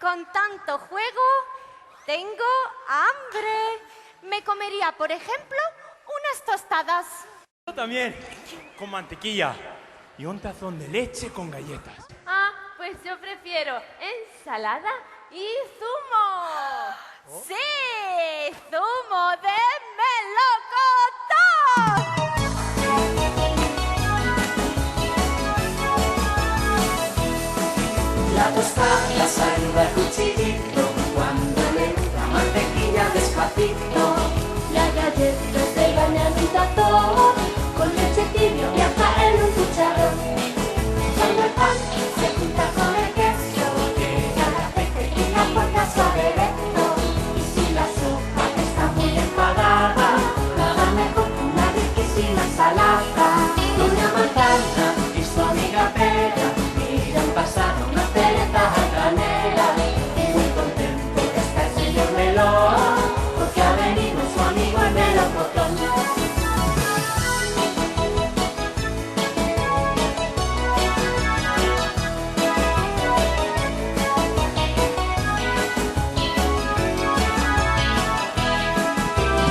con tanto juego tengo hambre. Me comería, por ejemplo, unas tostadas. Yo también, con mantequilla y un tazón de leche con galletas. Ah, pues yo prefiero ensalada y zumo. ¡Oh! ¡Sí! ¡Zumo de melocotón! La tostada saluda al cuchillito cuando le entra mantequilla despacito. La galleta se baña en un tazón, con leche tibio viaja en un cucharón. Cuando el pan se junta con el queso, llega el aceite y la puerta su aderezo. Y si la sopa está muy empagada, nada mejor que una riquísima ensalada. Doña Manzana y su amiga Pera miran pasar una cereza altanera. Y muy contento está el señor Melón, porque ha venido su amigo el melocotón.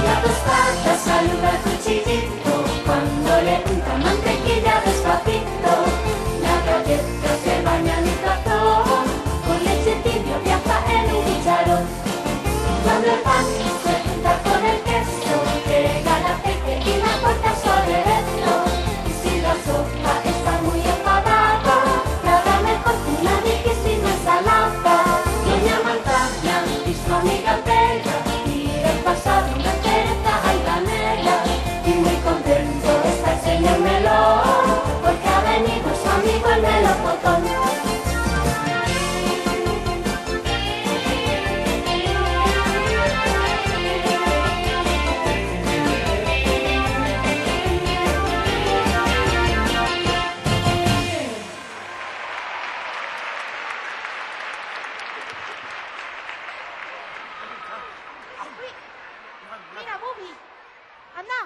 La tostada saluda al cuchillito cuando le unta mantequilla despacito. La galleta se baña en un tazón, con leche tibio viaja en un cucharón. Cuando el pan se junta con el queso, llega el aceite y la corta su aderezo. Y si la sopa está muy enfadada, nada mejor que una riquísima ensalada. Doña Manzana y su amiga Pera miran pasar una cereza altanera. Y muy contento está el señor Melón, porque ha venido su amigo el melocotón. Mira, Bubi, anda,